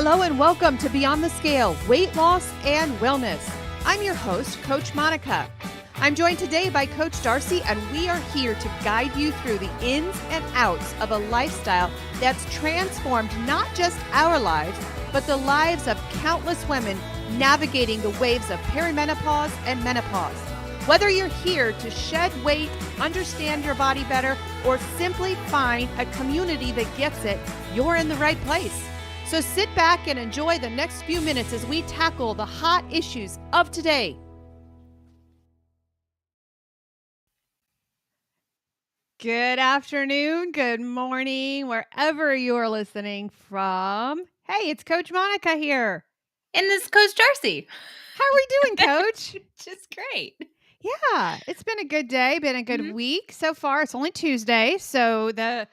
Hello and welcome to Beyond the Scale, Weight Loss and Wellness. I'm your host, Coach Monica. I'm joined today by Coach Darcy, and we are here to guide you through the ins and outs of a lifestyle that's transformed not just our lives, but the lives of countless women navigating the waves of perimenopause and menopause. Whether you're here to shed weight, understand your body better, or simply find a community that gets it, you're in the right place. So sit back and enjoy the next few minutes as we tackle the hot issues of today. Good afternoon, good morning, wherever you're listening from. Hey, it's Coach Monica here. And this is Coach Darcy. How are we doing, Coach? Just great. Yeah, it's been a good day, been a good week so far. It's only Tuesday, so the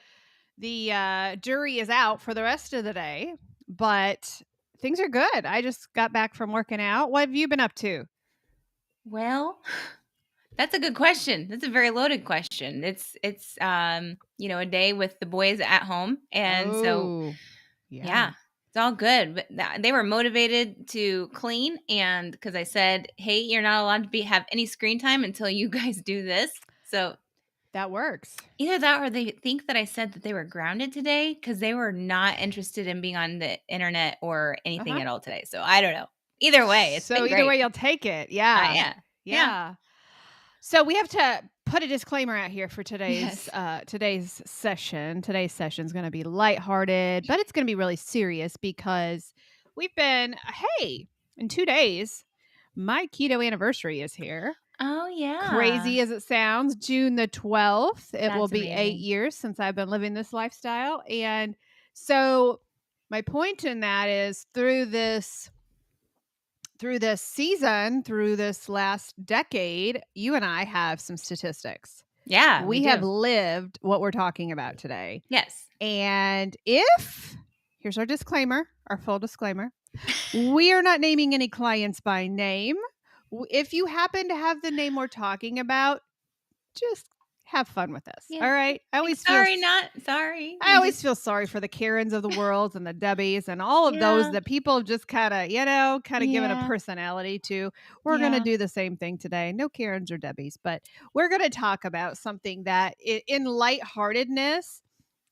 jury is out for the rest of the day, but things are good. I just got back from working out. What have you been up to? Well, that's a good question. That's a very loaded question. It's a day with the boys at home, and so yeah, it's all good. But they were motivated to clean, and because I said, "Hey, you're not allowed to have any screen time until you guys do this." So that works. Either that, or they think that I said that they were grounded today because they were not interested in being on the internet or anything at all today. So I don't know. Either way, it's been great. Either way, you'll take it. Yeah. Yeah. So we have to put a disclaimer out here for today's session. Today's session is going to be lighthearted, but it's going to be really serious because we've been, in 2 days, my keto anniversary is here. Oh, yeah. Crazy as it sounds, June the 12th. It will be amazing. 8 years since I've been living this lifestyle. And so my point in that is through this season, through this last decade, you and I have some statistics. Yeah. We have lived what we're talking about today. Yes. And here's our disclaimer, our full disclaimer. We are not naming any clients by name. If you happen to have the name we're talking about, just have fun with us. Yeah. All right. I always feel sorry for the Karens of the world and the Debbies and all of those that people just kind of given a personality to. We're going to do the same thing today. No Karens or Debbies, but we're going to talk about something that in lightheartedness.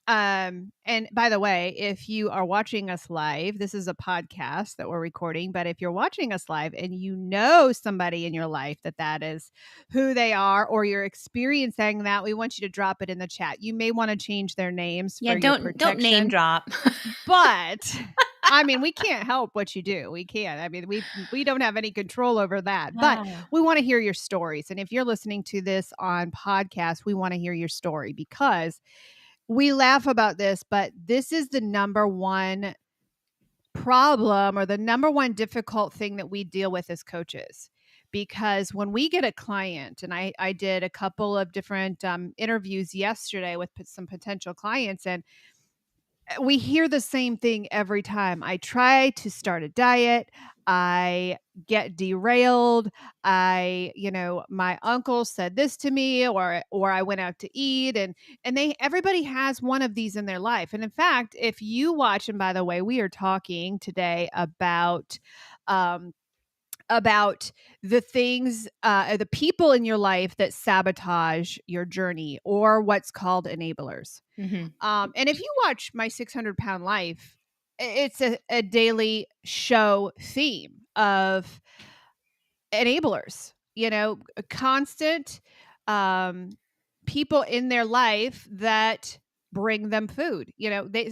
And by the way, if you are watching us live, this is a podcast that we're recording, but if you're watching us live and you know somebody in your life that is who they are, or you're experiencing that, we want you to drop it in the chat. You may want to change their names for your protection. Don't name drop. But I mean, we can't help what you do. We can't. I mean, we don't have any control over that, but we want to hear your stories. And if you're listening to this on podcast, we want to hear your story because we laugh about this, but this is the number one problem or the number one difficult thing that we deal with as coaches. Because when we get a client, and I did a couple of different interviews yesterday with some potential clients, and we hear the same thing every time. I try to start a diet. I get derailed. My uncle said this to me, or I went out to eat, and everybody has one of these in their life. And in fact, if you watch, and by the way, we are talking today about the things, the people in your life that sabotage your journey, or what's called enablers. Mm-hmm. And if you watch My 600-Pound Life, it's a daily show theme of enablers, constant people in their life that bring them food.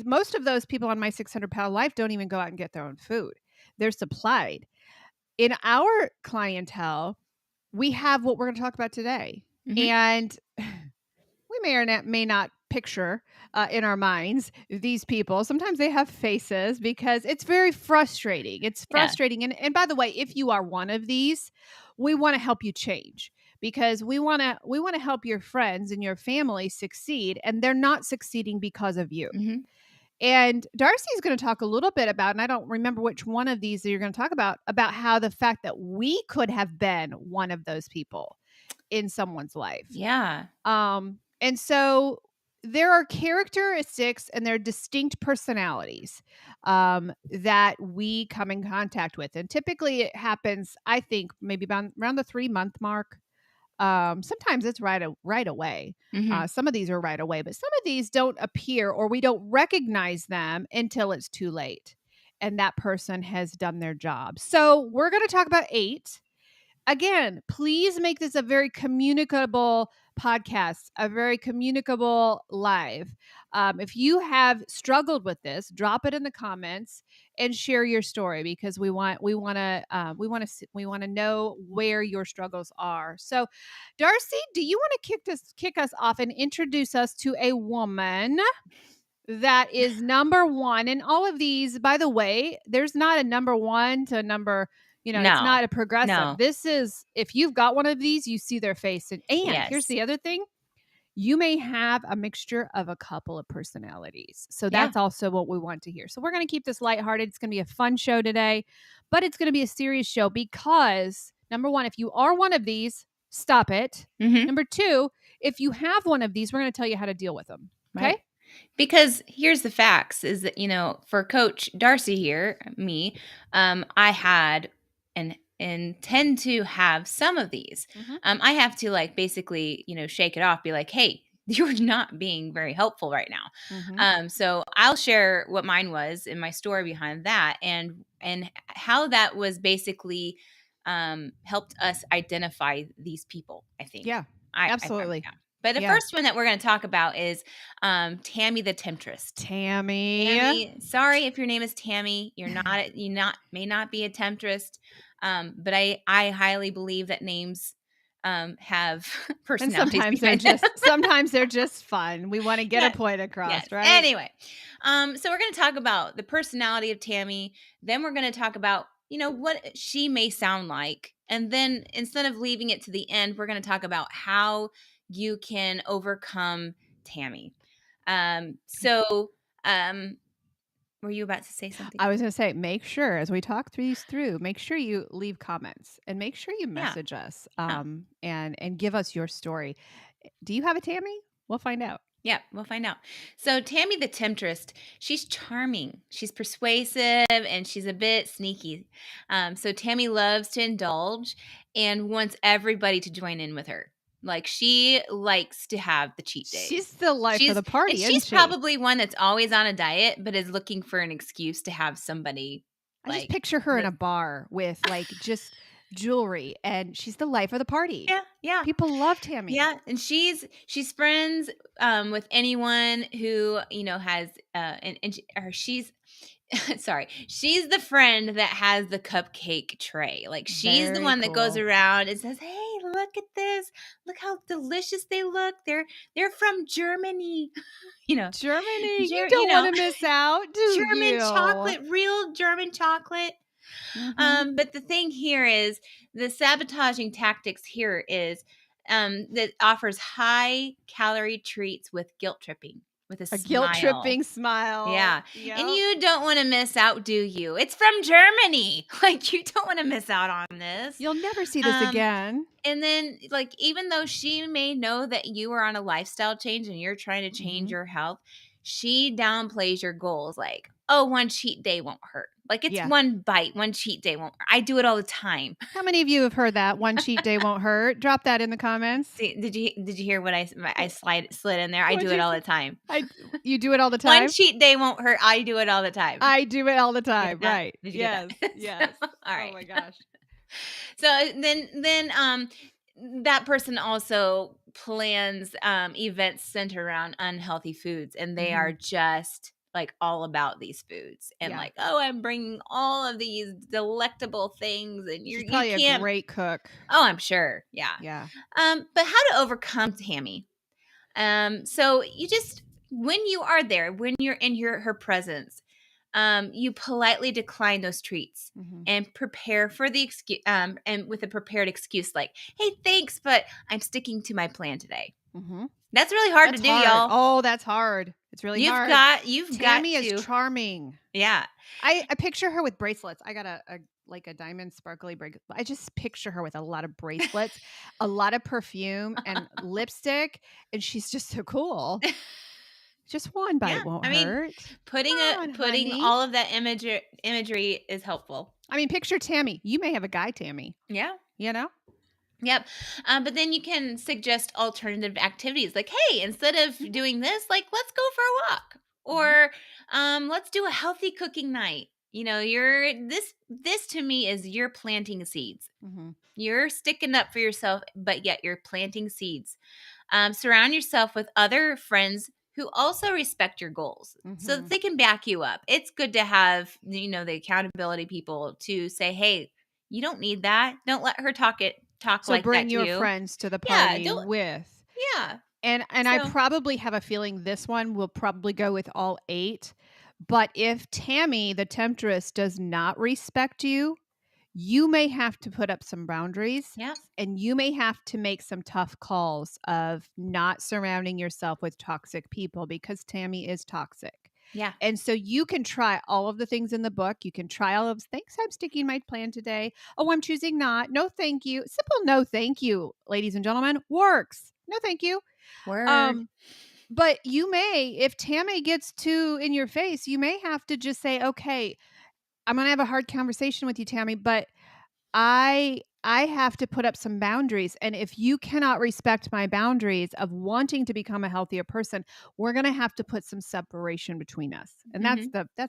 Most of those people on My 600-Pound Life don't even go out and get their own food. They're supplied. In our clientele, we have what we're going to talk about today. Mm-hmm. And we may or may not picture in our minds these people. Sometimes they have faces because it's very frustrating. It's frustrating. Yeah. And by the way, if you are one of these, we want to help you change because we want to help your friends and your family succeed, and they're not succeeding because of you. Mm-hmm. And Darcy is going to talk a little bit about, and I don't remember which one of these that you're going to talk about how the fact that we could have been one of those people in someone's life. Yeah. And so there are characteristics and there are distinct personalities that we come in contact with. And typically it happens, I think, maybe around the 3-month mark. Sometimes it's right away. Some of these are right away, but some of these don't appear or we don't recognize them until it's too late and that person has done their job. So we're going to talk about 8. Again, please make this a very communicable podcast, a very communicable live. If you have struggled with this, drop it in the comments and share your story because we want to know where your struggles are. So, Darcy, do you want to kick us off and introduce us to a woman that is number 1? And all of these, by the way, there's not a number 1 to number, it's not a progressive. No. This is, if you've got one of these, you see their face. And here's the other thing. You may have a mixture of a couple of personalities. So that's also what we want to hear. So we're going to keep this lighthearted. It's going to be a fun show today, but it's going to be a serious show because number 1, if you are one of these, stop it. Number 2, if you have one of these, we're going to tell you how to deal with them. Okay. Right. Because here's the facts is that, for Coach Darcy here, me, I had and tend to have some of these. I have to basically, shake it off, be like, hey, you're not being very helpful right now. So I'll share what mine was in my story behind that and how that was basically helped us identify these people, I think. Yeah, absolutely. But the first one that we're going to talk about is Tammy the Temptress. Tammy, sorry if your name is Tammy. You're not. May not be a temptress. But I highly believe that names have personalities. And sometimes they're just fun. We want to get a point across, right? Anyway, so we're going to talk about the personality of Tammy. Then we're going to talk about what she may sound like, and then instead of leaving it to the end, we're going to talk about how you can overcome Tammy. Were you about to say something? I was going to say, make sure as we talk these through, make sure you leave comments and make sure you message us and give us your story. Do you have a Tammy? We'll find out. Yeah, we'll find out. So Tammy the Temptress, she's charming, she's persuasive, and she's a bit sneaky. So Tammy loves to indulge and wants everybody to join in with her. She likes to have the cheat days. She's the life of the party, isn't she? She's probably one that's always on a diet, but is looking for an excuse to have somebody. I just picture her in a bar with just jewelry, and she's the life of the party. Yeah. People love Tammy. Yeah, and she's friends with anyone who has she's. Sorry, she's the friend that has the cupcake tray. She's the one that goes around and says, "Hey, look at this! Look how delicious they look. They're from Germany." Germany. You don't want to miss out, do you? German chocolate, real German chocolate. But the thing here is the sabotaging tactics here is that offers high calorie treats with guilt tripping. With a smile. Guilt-tripping smile. Yeah. Yep. And you don't want to miss out, do you? It's from Germany. You don't want to miss out on this. You'll never see this again. And then, even though she may know that you are on a lifestyle change and you're trying to change your health, she downplays your goals. One cheat day won't hurt. It's one bite, one cheat day won't hurt. I do it all the time. How many of you have heard that? One cheat day won't hurt. Drop that in the comments. See, did you hear what I slid in there? I do it all the time. You do it all the time? One cheat day won't hurt. I do it all the time. I do it all the time. Yeah. Right. Did you yes. Yes. All right. Oh my gosh. So then that person also plans events centered around unhealthy foods, and they are just all about these foods and I'm bringing all of these delectable things, and She's probably a great cook. Oh, I'm sure. Yeah. But how to overcome Tammy? So you just, when you are there, when you're in her presence, you politely decline those treats and prepare for the excuse, and with a prepared excuse hey, thanks, but I'm sticking to my plan today. That's really hard to do, y'all. Oh, that's hard. It's really hard. Tammy is charming. Yeah. I picture her with bracelets. I got a diamond sparkly bracelet. I just picture her with a lot of bracelets, a lot of perfume and lipstick, and she's just so cool. Just one bite won't hurt. Putting Honey. all of that imagery is helpful. I mean, picture Tammy. You may have a guy Tammy. Yeah. You know? Yep. But then you can suggest alternative activities like, hey, instead of doing this, like, let's go for a walk, or let's do a healthy cooking night. You're this to me is you're planting seeds. You're sticking up for yourself, but yet you're planting seeds. Surround yourself with other friends who also respect your goals so that they can back you up. It's good to have, the accountability people to say, hey, you don't need that. Don't let her talk So like bring that to your you. friends to the Yeah, party with. Yeah. And I probably have a feeling this one will probably go with all 8. But if Tammy, the temptress, does not respect you, you may have to put up some boundaries. Yeah. And you may have to make some tough calls of not surrounding yourself with toxic people, because Tammy is toxic. Yeah. And so you can try all of the things in the book. You can try all of thanks, I'm sticking my plan today. Oh, I'm choosing not. No, thank you. Simple no, thank you, ladies and gentlemen, works. No, thank you. Word. But you may, if Tammy gets too in your face, you may have to just say, okay, I'm going to have a hard conversation with you, Tammy, but I have to put up some boundaries. And if you cannot respect my boundaries of wanting to become a healthier person, we're going to have to put some separation between us. And that's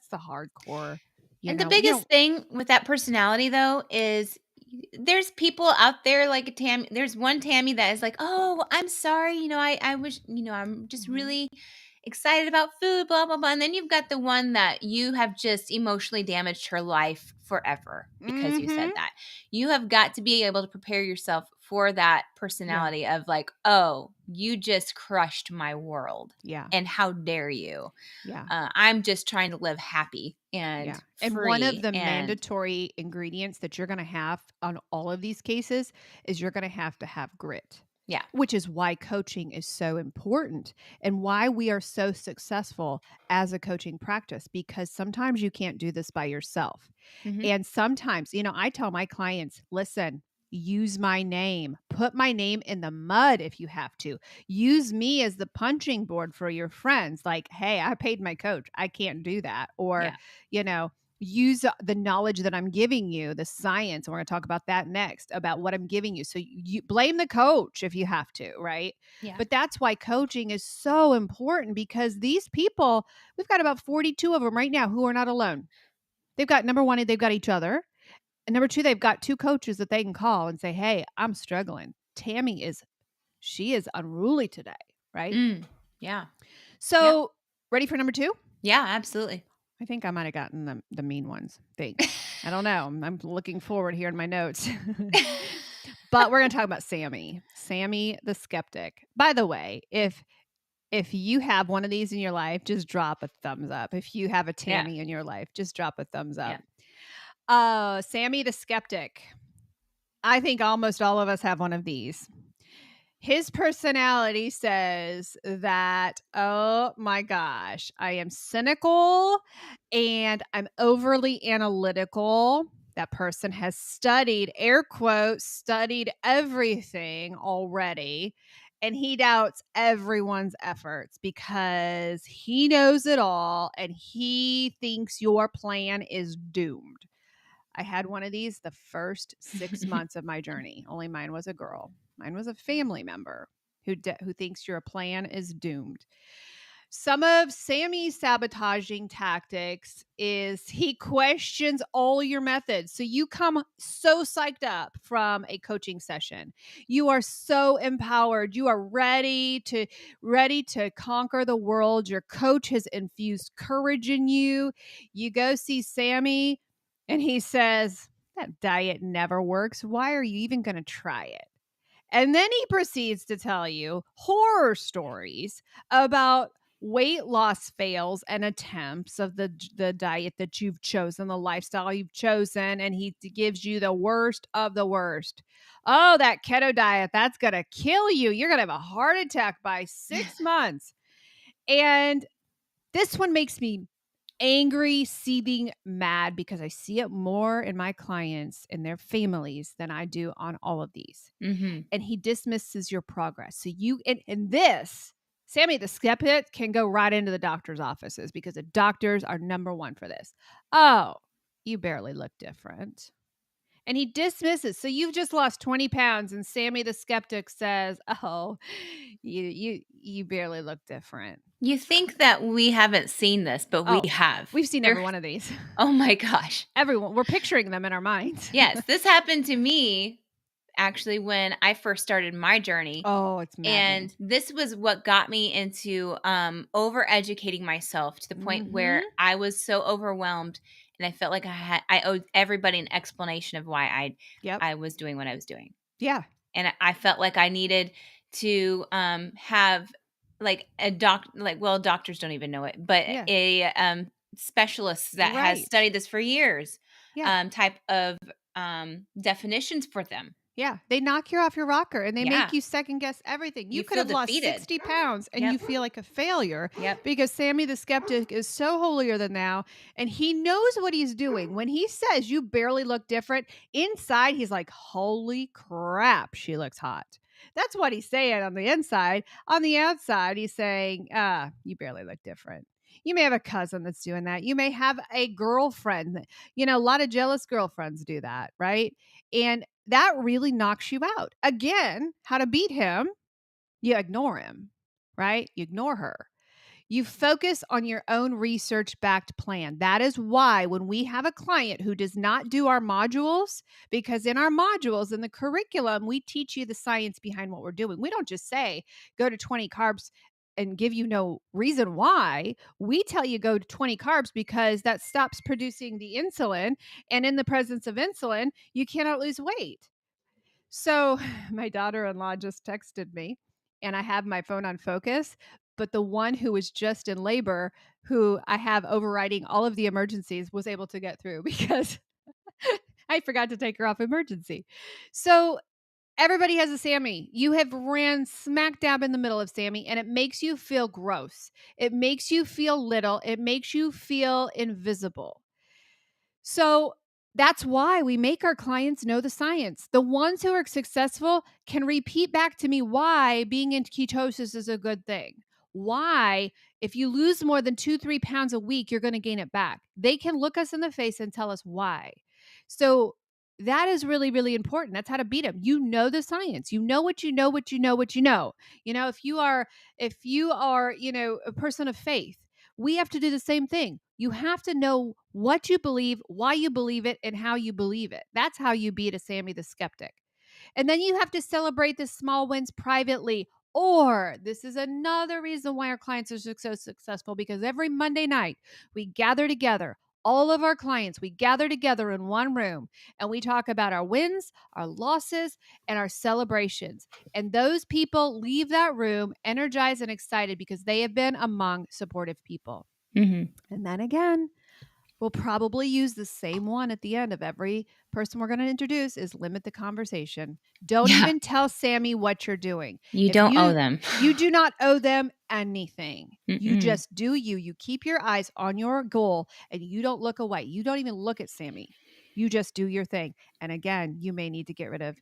the hardcore. And the biggest thing with that personality, though, is there's people out there like Tammy. There's one Tammy that is like, oh, I'm sorry. I wish, I'm just really excited about food, blah, blah, blah. And then you've got the one that you have just emotionally damaged her life forever because you said that. You have got to be able to prepare yourself for that personality of like, oh, you just crushed my world. Yeah. And how dare you? Yeah. I'm just trying to live happy and free. And one of the mandatory ingredients that you're going to have on all of these cases is you're going to have grit. Yeah. Which is why coaching is so important and why we are so successful as a coaching practice, because sometimes you can't do this by yourself. And sometimes, I tell my clients, listen, use my name, put my name in the mud if you have to. Use me as the punching board for your friends. Like, hey, I paid my coach. I can't do that. Or, use the knowledge that I'm giving you, the science. And we're going to talk about that next, about what I'm giving you. So you blame the coach if you have to, right? Yeah. But that's why coaching is so important, because these people, we've got about 42 of them right now who are not alone. They've got, number one, they've got each other. And number two, they've got 2 coaches that they can call and say, hey, I'm struggling. Tammy she is unruly today, right? Yeah. So ready for number 2? Yeah, absolutely. I think I might have gotten the mean ones. Thanks. I don't know. I'm looking forward here in my notes. But we're going to talk about Sammy the skeptic. By the way, if you have one of these in your life, just drop a thumbs up. If you have a Tammy in your life, just drop a thumbs up. Sammy the skeptic. I think almost all of us have one of these. His personality says that, oh my gosh, I am cynical and I'm overly analytical. That person has studied, air quotes, studied everything already. And he doubts everyone's efforts because he knows it all and he thinks your plan is doomed. I had one of these the first 6 months of my journey. Only mine was a girl. Mine was a family member who thinks your plan is doomed. Some of Sammy's sabotaging tactics is he questions all your methods. So you come so psyched up from a coaching session. You are so empowered. You are ready to conquer the world. Your coach has infused courage in you. You go see Sammy and he says, that diet never works. Why are you even going to try it? And then he proceeds to tell you horror stories about weight loss fails and attempts of the diet that you've chosen, the lifestyle you've chosen. And he gives you the worst of the worst. Oh, that keto diet, that's going to kill you. You're going to have a heart attack by 6 months. And this one makes me angry, seething, mad, because I see it more in my clients and their families than I do on all of these. And he dismisses your progress. So you, and this Sammy the skeptic can go right into the doctor's offices because the doctors are number one for this. Oh, you barely look different. And he dismisses. So you've just lost 20 pounds, and Sammy the skeptic says, "Oh, you barely look different." You think that we haven't seen this, but we have. We've seen every one of these. Oh my gosh. Everyone. We're picturing them in our minds. Yes, this happened to me actually when I first started my journey. Oh, it's maddening. And this was what got me into over-educating myself to the point where I was so overwhelmed, and I felt like I owed everybody an explanation of why I was doing what I was doing. Yeah. And I felt like I needed to have like a doctors don't even know it, but a specialist that has studied this for years, type of definitions for them. Yeah, they knock you off your rocker and they make you second guess everything. You could feel have lost defeated. 60 pounds and you feel like a failure Yep. because Sammy the skeptic is so holier than thou and he knows what he's doing. When he says you barely look different, inside he's like, holy crap, she looks hot. That's what he's saying on the inside. On the outside, he's saying, you barely look different. You may have a cousin that's doing that. You may have a girlfriend. You know, a lot of jealous girlfriends do that, right? And that really knocks you out. Again, how to beat him? You ignore him, right? You ignore her. You focus on your own research backed plan. That is why when we have a client who does not do our modules, because in our modules, in the curriculum, we teach you the science behind what we're doing. We don't just say, go to 20 carbs and give you no reason why. We tell you go to 20 carbs because that stops producing the insulin. And in the presence of insulin, you cannot lose weight. So my daughter-in-law just texted me and I have my phone on focus, but the one who was just in labor, who I have overriding all of the emergencies, was able to get through because I forgot to take her off emergency. So everybody has a Sammy. You have ran smack dab in the middle of Sammy, and it makes you feel gross. It makes you feel little. It makes you feel invisible. So that's why we make our clients know the science. The ones who are successful can repeat back to me why being in ketosis is a good thing. Why, if you lose more than 2-3 pounds a week, you're going to gain it back. They can look us in the face and tell us why. So that is really, really important. That's how to beat them. You know the science. You know what you know, what you know, what you know. You know, if you are, you know, a person of faith, we have to do the same thing. You have to know what you believe, why you believe it, and how you believe it. That's how you beat a Sammy the skeptic. And then you have to celebrate the small wins privately. Or this is another reason why our clients are so successful, because every Monday night we gather together. All of our clients, we gather together in one room and we talk about our wins, our losses, and our celebrations. And those people leave that room energized and excited because they have been among supportive people. And then again, we'll probably use the same one at the end of every person we're going to introduce is limit the conversation. Don't even tell Sammy what you're doing. You don't owe them. You do not owe them anything. You just do you. You keep your eyes on your goal and you don't look away. You don't even look at Sammy. You just do your thing. And again, you may need to get rid of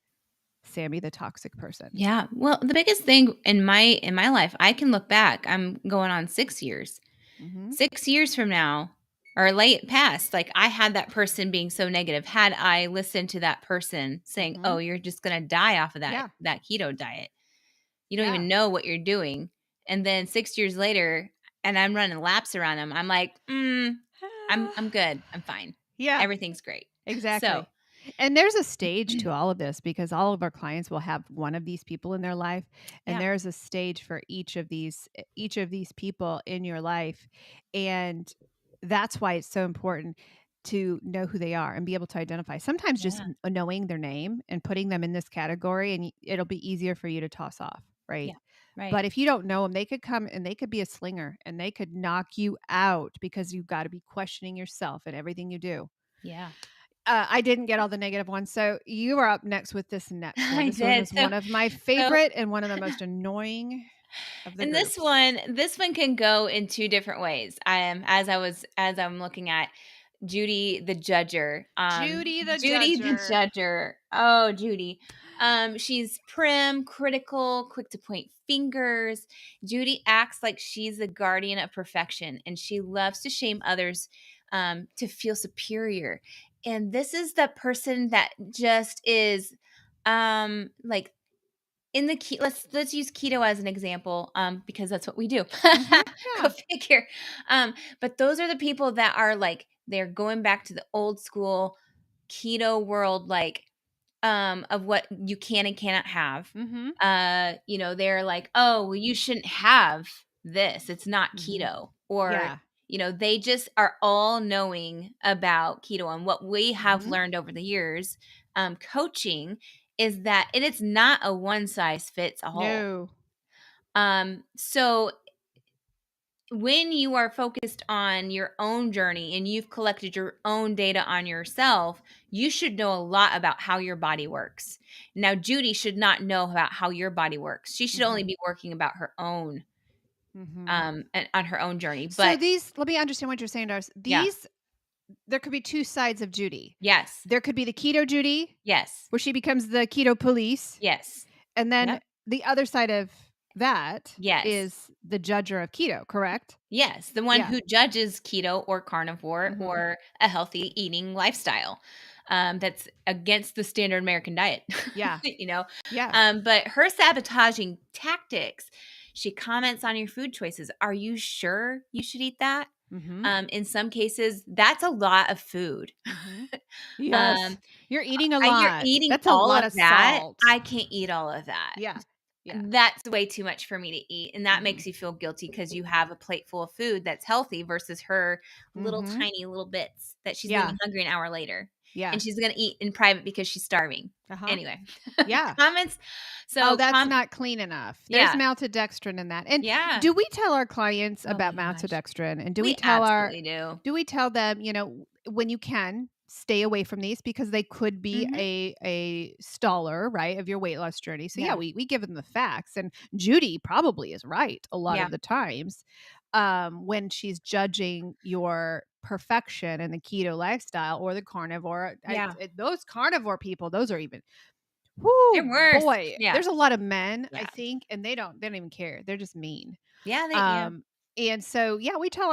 Sammy the toxic person. Yeah. Well, the biggest thing in my life, I can look back. I'm going on 6 years. 6 years from now, or late past, like I had that person being so negative. Had I listened to that person saying, "Oh, you're just going to die off of that keto diet. You don't even know what you're doing." And then 6 years later, and I'm running laps around them. I'm like, I'm good. I'm fine. Yeah. Everything's great. Exactly. So, and there's a stage to all of this because all of our clients will have one of these people in their life, and there's a stage for each of these people in your life. And that's why it's so important to know who they are and be able to identify. Sometimes just knowing their name and putting them in this category, and it'll be easier for you to toss off, right? Yeah. Right. But if you don't know them, they could come and they could be a slinger and they could knock you out because you've got to be questioning yourself and everything you do. Yeah. I didn't get all the negative ones. So you are up next with this next one. I This did. one is one of my favorite and one of the most annoying of the And groups. this one can go in two different ways. As I'm looking at, Judy the Judger. Judy the Judy the Judger. Judger. Oh, Judy. She's prim, critical, quick to point fingers. Judy acts like she's the guardian of perfection, and she loves to shame others to feel superior. And this is the person that just is like in the let's use keto as an example, because that's what we do. Go Yeah. figure. But those are the people that are like they're going back to the old school keto world, like of what you can and cannot have. Mhm. They're like, oh, well, you shouldn't have this. It's not Mhm. keto, or Yeah. they just are all knowing about keto. And what we have Mhm. learned over the years, coaching, is that it's not a one size fits all. No. So when you are focused on your own journey and you've collected your own data on yourself, you should know a lot about how your body works. Now, Judy should not know about how your body works. She should only Mhm. be working about her own, Mhm. and on her own journey. So But these let me understand what you're saying to us. yeah, These there could be two sides of Judy. yes, There could be the keto Judy, yes, where she becomes the keto police, yes, and then yep, the other side of that yes. is the judger of keto, correct? Yes, the one Yeah. who judges keto or carnivore Mhm. or a healthy eating lifestyle, that's against the standard American diet, Yeah. you know. Yeah. But her sabotaging tactics, she comments on your food choices. Are you sure you should eat that? Mhm. In some cases, that's a lot of food. Mhm. um, Yes. You're eating a you're lot. eating That's a all lot of of that. salt. I can't eat all of that. Yeah. Yeah. That's way too much for me to eat, and that Mhm. makes you feel guilty because you have a plate full of food that's healthy versus her little Mhm. tiny little bits that she's gonna Yeah. be hungry an hour later, Yeah. and she's gonna eat in private because she's starving. Uh-huh. Anyway, Yeah. comments. Oh, So, that's not clean enough. There's yeah, maltodextrin in that. And yeah. do we tell our clients Oh about my gosh. maltodextrin? And We absolutely do. do we tell them, when you can stay away from these because they could be Mhm. a staller, right, of your weight loss journey. So yeah, Yeah, we give them the facts. And Judy probably is right a lot yeah, of the times when she's judging your perfection in the keto lifestyle or the carnivore. yeah. Those carnivore people, those are even They're whoo, worse. boy, Yeah, there's a lot of men, I yeah. think, and they don't even care. They're just mean. Yeah, yeah. Um, and so, yeah, we tell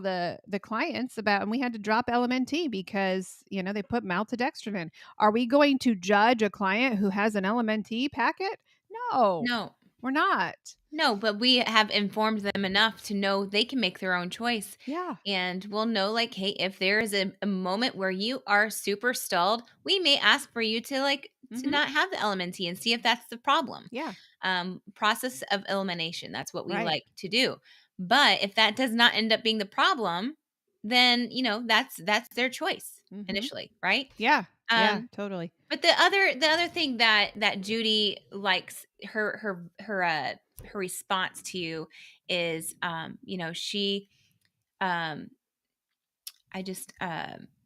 the clients about, and we had to drop LMNT because, they put maltodextrin in. Are we going to judge a client who has an LMNT packet? No, No. we're not. No, but we have informed them enough to know they can make their own choice. Yeah. And we'll know, like, hey, if there is a moment where you are super stalled, we may ask for you to, like, to Mhm. not have the LMNT and see if that's the problem. Yeah. Process of elimination. That's what we Right. like to do. But if that does not end up being the problem, then that's their choice Mhm. initially, right? Yeah. Yeah, Um, totally. but the other thing that Judy likes, her response to you is, she um I just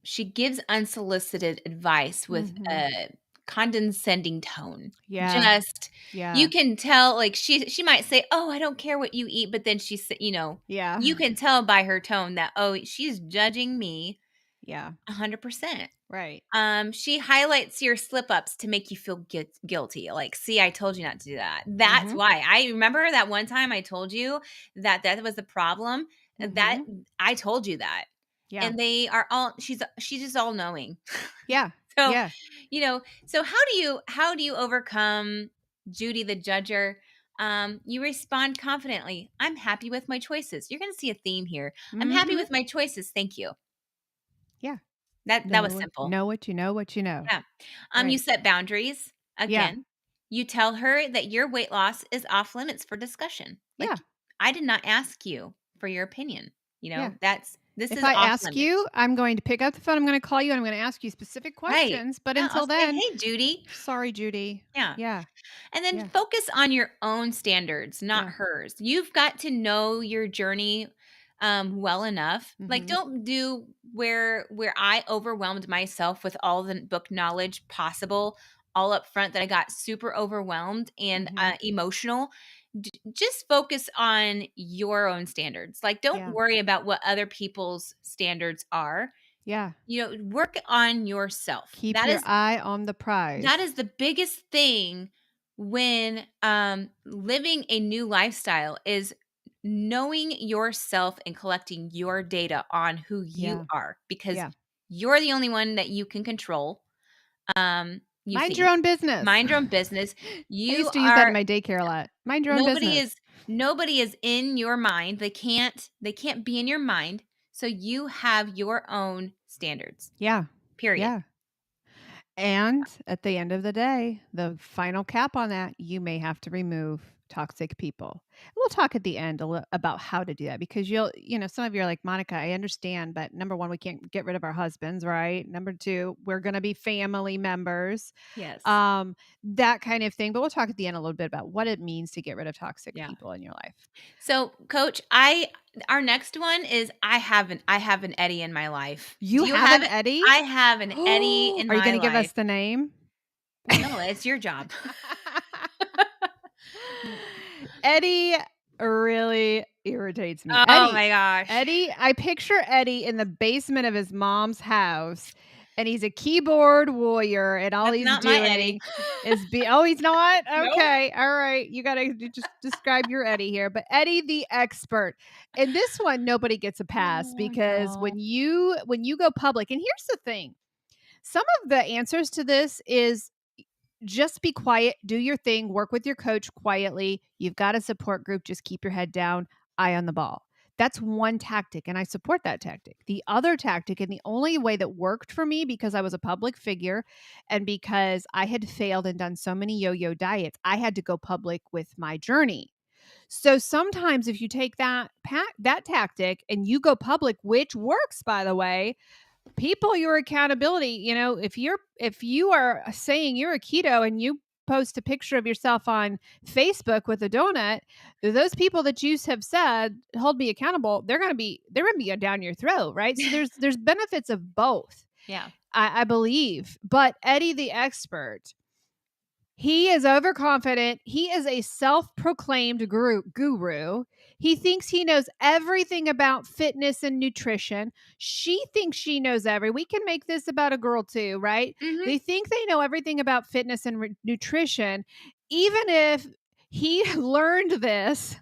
she gives unsolicited advice with Mhm. a condescending tone. Yeah. Just you Yeah. can tell, like, she might say, "Oh, I don't care what you eat," but then Yeah. you can tell by her tone that, oh, she's judging me Yeah. 100%. Right. She highlights your slip ups to make you feel guilty. Like, see, I told you not to do that. That's Mhm. why. I remember that one time I told you that that was the problem. That Mhm. I told you that, Yeah. and they are all. She's just all knowing. Yeah. So, Yeah. so how do you overcome Judy the Judger? You respond confidently. I'm happy with my choices. You're going to see a theme here. I'm happy Mhm. with my choices. Thank you. Yeah. That was simple. Know what you know what you know. Yeah. You Right. set boundaries. Yeah. Again, you tell her that your weight loss is off limits for discussion. Like, Yeah. I did not ask you for your opinion. Yeah. This If is I off ask you, limits. I'm going to pick up the phone, I'm gonna call you, and I'm gonna ask you specific Right. questions, but Yeah. I'll until say, then, hey, Judy. sorry, Judy. Yeah. Yeah. And then Yeah. focus on your own standards, not Yeah. hers. You've got to know your journey well enough. Like, Mhm. don't do where I overwhelmed myself with all the book knowledge possible all up front, that I got super overwhelmed and Mhm. emotional. Just focus on your own standards. Like, don't Yeah. worry about what other people's standards are. Yeah. Work on yourself. Keep your eye on the prize. That is the biggest thing when living a new lifestyle is knowing yourself and collecting your data on who you are, because you're the only one that you can control. You Mind think. your own business. Mind your own business. I You used to use that in my daycare a lot. Mind your own business. Nobody is in your mind. They can't be in your mind. So you have your own standards. Yeah. Period. Yeah. And at the end of the day, the final cap on that, you may have to remove toxic people. We'll talk at the end about how to do that, because some of you are like, Monica, I understand, but number one, we can't get rid of our husbands, right? Number two, we're going to be family members. Yes. That kind of thing. But we'll talk at the end a little bit about what it means to get rid of toxic people in your life. So, Coach, our next one is I have an Eddie in my life. Do you have an Eddie? I have an Eddie in my life. Are you going to give us the name? Well, no, it's your job. Eddie really irritates me. Oh my gosh. Eddie, I picture Eddie in the basement of his mom's house, and he's a keyboard warrior, and all he's doing is oh, he's not? Okay. Nope. All right. You got to just describe your Eddie here. But Eddie the expert. And this one, nobody gets a pass, because when you go public, and here's the thing. Some of the answers to this is just be quiet, do your thing, work with your coach quietly. You've got a support group, just keep your head down, eye on the ball. That's one tactic, and I support that tactic. The other tactic, and the only way that worked for me, because I was a public figure and because I had failed and done so many yo-yo diets, I had to go public with my journey. So sometimes if you take that tactic and you go public, which works, by the way, people, your accountability, if you are saying you're a keto and you post a picture of yourself on Facebook with a donut, those people that you have said hold me accountable, they're going to be down your throat, right? So there's benefits of both. Yeah. I believe. But Eddie the expert, he is overconfident. He is a self-proclaimed guru. He thinks he knows everything about fitness and nutrition. She thinks she knows we can make this about a girl too, right? Mm-hmm. They think they know everything about fitness and nutrition, even if he learned this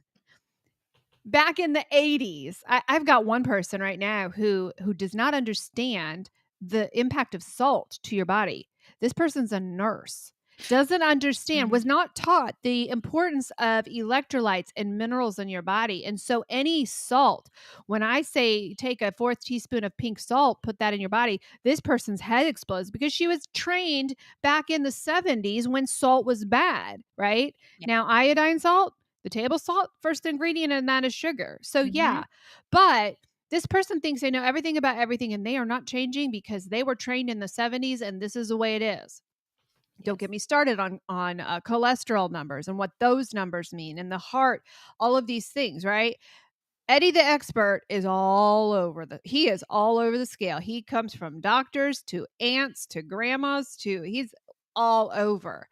back in the 80s. I've got one person right now who does not understand the impact of salt to your body. This person's a nurse. Doesn't understand, was not taught the importance of electrolytes and minerals in your body. And so any salt, when I say take a 4th teaspoon of pink salt, put that in your body, this person's head explodes, because she was trained back in the 70s when salt was bad, right? Yeah. Now, iodine salt, the table salt, first ingredient in that is sugar. So yeah, but this person thinks they know everything about everything, and they are not changing because they were trained in the 70s and this is the way it is. Yes. Don't get me started on cholesterol numbers and what those numbers mean, and the heart, all of these things, right? Eddie the expert is all over the scale. He comes from doctors to aunts to grandmas he's all over.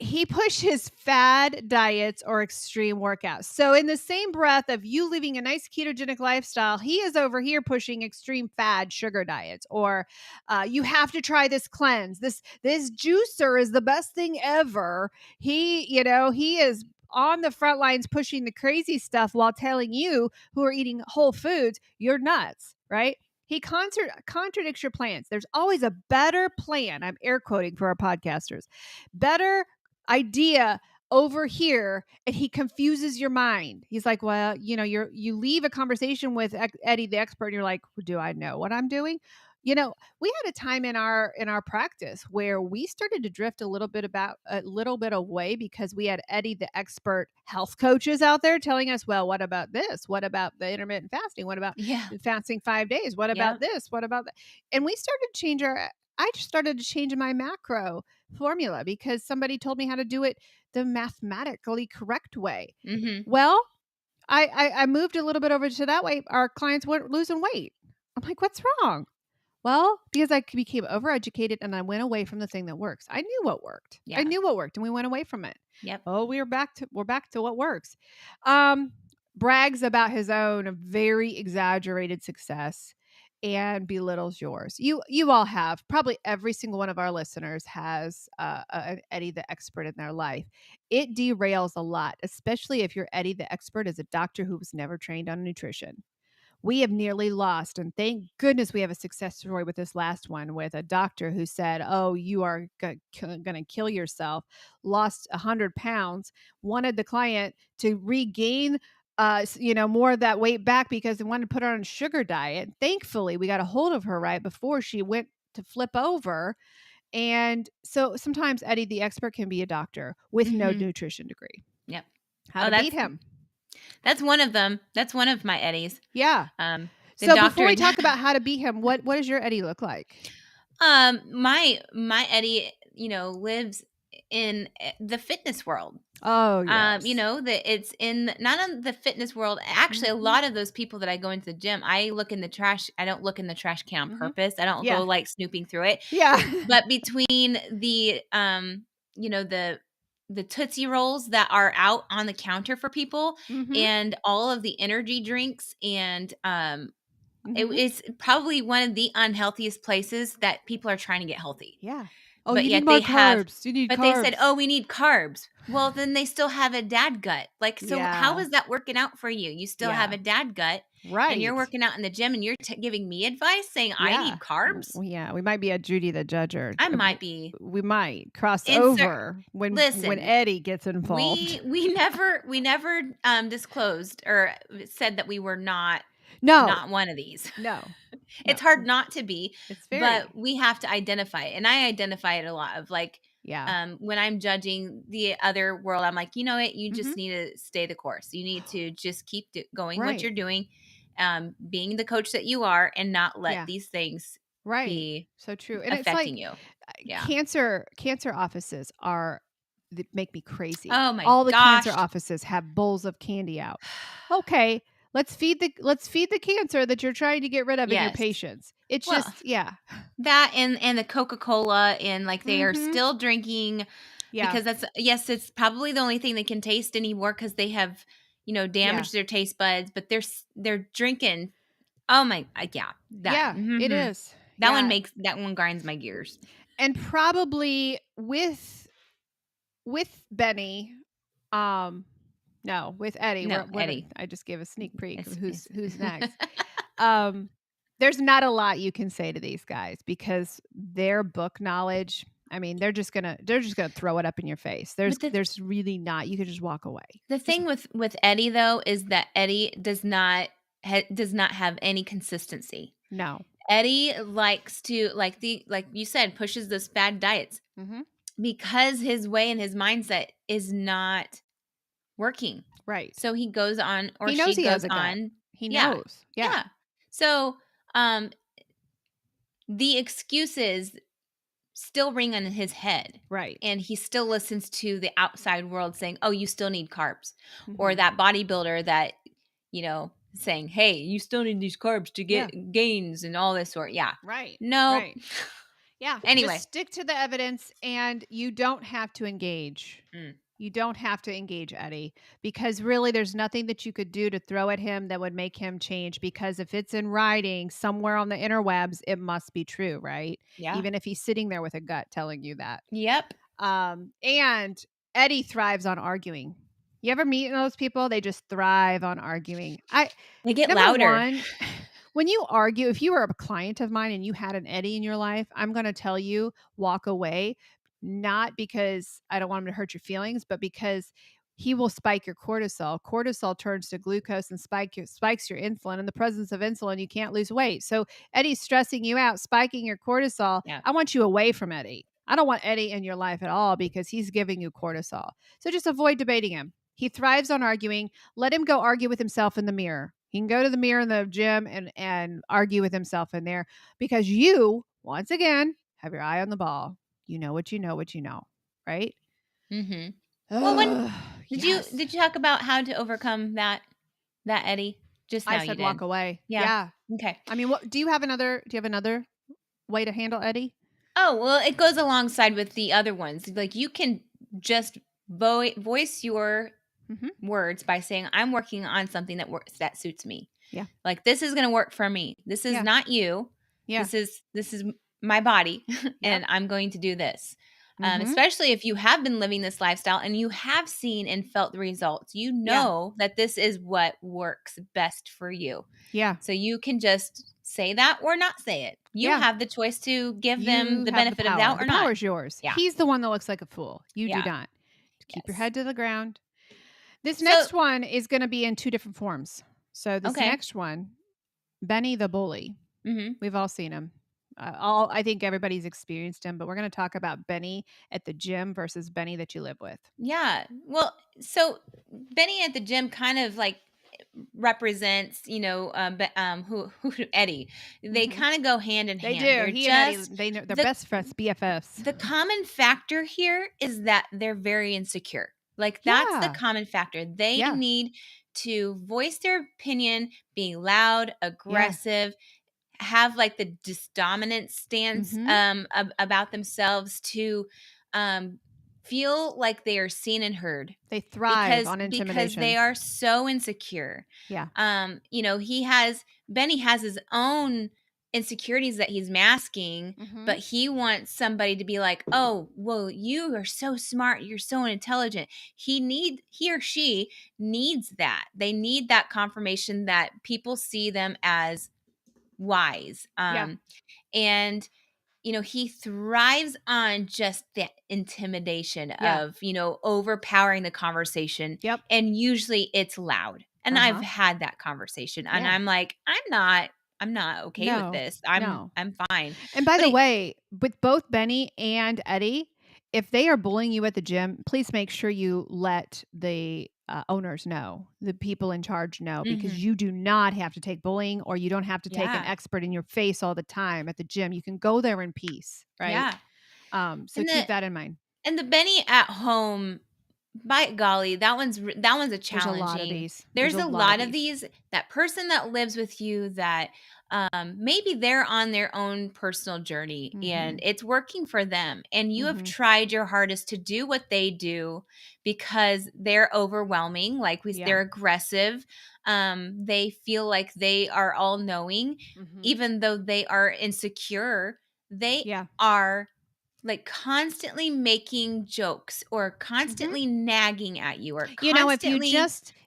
He pushes fad diets or extreme workouts. So in the same breath of you living a nice ketogenic lifestyle, he is over here pushing extreme fad sugar diets, or you have to try this cleanse. This juicer is the best thing ever. He is on the front lines pushing the crazy stuff while telling you who are eating whole foods, you're nuts, right? He contradicts your plans. There's always a better plan. I'm air quoting for our podcasters. Better idea over here, and he confuses your mind. He's like, well, you leave a conversation with Eddie the expert, and you're like, do I know what I'm doing? We had a time in our practice where we started to drift a little bit away, because we had Eddie the expert health coaches out there telling us, well, what about this? What about the intermittent fasting? What about fasting 5 days? What about this? What about that? And we started to change I just started to change my macro formula because somebody told me how to do it the mathematically correct way. Mm-hmm. Well, I moved a little bit over to that way. Our clients weren't losing weight. I'm like, what's wrong? Well, because I became overeducated and I went away from the thing that works. I knew what worked. Yeah. I knew what worked, and we went away from it. Yep. Oh, we're back to what works. Brags about his own very exaggerated success. and belittles yours. You all have, probably every single one of our listeners has an Eddie the expert in their life. It derails a lot, especially if your Eddie the expert is a doctor who was never trained on nutrition. We have nearly lost, and thank goodness we have a success story with this last one with a doctor who said, oh, you are going to kill yourself, lost 100 pounds, wanted the client to regain more of that weight back because they wanted to put her on a sugar diet. Thankfully, we got a hold of her right before she went to flip over. And so sometimes Eddie the expert can be a doctor with no nutrition degree. Yep. How to beat him. That's one of them. That's one of my Eddies. Yeah. So before we talk about how to beat him, what does your Eddie look like? My Eddie, lives in the fitness world. Oh, yes. That it's not in the fitness world. Actually, a lot of those people that I go into the gym, I look in the trash. I don't look in the trash can on purpose. I don't go like snooping through it. Yeah. But between the the Tootsie Rolls that are out on the counter for people and all of the energy drinks and it is probably one of the unhealthiest places that people are trying to get healthy. Yeah. Oh, but you yet need more they have carbs. You need but carbs. they said, "Oh, we need carbs." Well, then they still have a dad gut. Like, so how is that working out for you? You still have a dad gut. Right. And you're working out in the gym and you're giving me advice saying I need carbs? Well, yeah, we might be a Judy the Judger. I might be. We might cross over when Eddie gets involved. We never disclosed or said that we were not one of these. No. It's hard not to be. It's very. But we have to identify it. And I identify it a lot of like when I'm judging the other world, I'm like, you know what? You just need to stay the course. You need to just keep going what you're doing, being the coach that you are, and not let these things be so true. And affecting it's like, you. Cancer offices that make me crazy. Oh my All the gosh. cancer offices have bowls of candy out. Okay. Let's feed the cancer that you're trying to get rid of in your patients. It's just that and the Coca-Cola and like they are still drinking because it's probably the only thing they can taste anymore because they have damaged their taste buds, but they're drinking. Oh my it is. That one grinds my gears. And probably with Benny, no, with Eddie. No, Eddie. I just gave a sneak peek of who's next. There's not a lot you can say to these guys because their book knowledge. I mean, they're just gonna throw it up in your face. There's really not. You can just walk away. The thing with Eddie though is that Eddie does not have any consistency. No. Eddie likes to like you said, pushes those fad diets because his way and his mindset is not working. Right. So he goes on or he knows she he goes has on. He knows. Yeah. So the excuses still ring in his head. Right. And he still listens to the outside world saying, "Oh, you still need carbs." Or that bodybuilder that, saying, "Hey, you still need these carbs to get gains and all this sort." Yeah. Right. No. Right. Yeah. Anyway. Just stick to the evidence and you don't have to engage. You don't have to engage Eddie because really there's nothing that you could do to throw at him that would make him change because if it's in writing somewhere on the interwebs, it must be true, right? Yeah. Even if he's sitting there with a gut telling you that. Yep. And Eddie thrives on arguing. You ever meet those people? They just thrive on arguing. They get louder. When you argue, if you were a client of mine and you had an Eddie in your life, I'm going to tell you, walk away. Not because I don't want him to hurt your feelings, but because he will spike your cortisol. Cortisol turns to glucose and spikes your insulin. In the presence of insulin, you can't lose weight. So Eddie's stressing you out, spiking your cortisol. Yeah. I want you away from Eddie. I don't want Eddie in your life at all because he's giving you cortisol. So just avoid debating him. He thrives on arguing. Let him go argue with himself in the mirror. He can go to the mirror in the gym and argue with himself in there because you, once again, have your eye on the ball. You know what you know, right? Well, did you talk about how to overcome that Eddie? Just now I said walk away. Yeah. Okay. I mean, do you have another way to handle Eddie? Oh, well, it goes alongside with the other ones. Like you can just voice your words by saying, "I'm working on something that suits me." Yeah. Like, this is going to work for me. This is Yeah. not you. Yeah. This is my body and Yep. I'm going to do this. Mhm. Especially if you have been living this lifestyle and you have seen and felt the results, you Yeah. know that this is what works best for you. Yeah. So you can just say that or not say it. You Yeah. have the choice to give them You the have the benefit of power. doubt The or not. power is yours. Yeah. He's the one that looks like a fool. You do Yeah. not. Keep your Yes. head to the ground. This So, next one is going to be in two different forms. So this okay. next one, Benny the bully. Mhm. We've all seen him. I think everybody's experienced him, but we're going to talk about Benny at the gym versus Benny that you live with. Yeah. Well, so Benny at the gym kind of like represents, who Eddie. They Mhm. kind of go hand in They hand. do. They're He and Eddie, just they're the best friends, BFFs. the common factor here is that they're very insecure. Like, that's the Yeah. common factor. They Yeah. need to voice their opinion, being loud, Yeah. aggressive, have like the dominant stance Mhm. about themselves to um feel like they are seen and heard, They thrive because on they intimidation. are so insecure. Yeah. Benny has his own insecurities that he's masking, but Mhm. he wants somebody to be like, "Oh, well, you are so smart, you're so intelligent." He or she needs that. They need that confirmation that people see them as wise. Yeah. And he thrives on just the intimidation Yeah. of, overpowering the conversation. Yep. And usually it's loud. And I've Uh-huh. had that conversation and Yeah. I'm like, I'm not okay with No. this. No. I'm fine. And by But the way, with both Benny and Eddie, if they are bullying you at the gym, please make sure you let the owners know, the people in charge know, because Mhm. you do not have to take bullying or you don't have to take an Yeah. expert in your face all the time at the gym. You can go there in peace, right? Yeah. So And the keep that in mind. and the Benny at home, by golly, that one's a There's a lot of challenging. these. There's There's a a lot of lot of these. these. That person that lives with you that maybe they're on their own personal journey and Mhm. it's working for them, and you have Mhm. tried your hardest to do what they do because they're overwhelming. Yeah. They're aggressive. They feel like they are all knowing, Mhm. even though they are insecure. They Yeah. are like constantly making jokes or Mhm. constantly nagging at you or You know, constantly.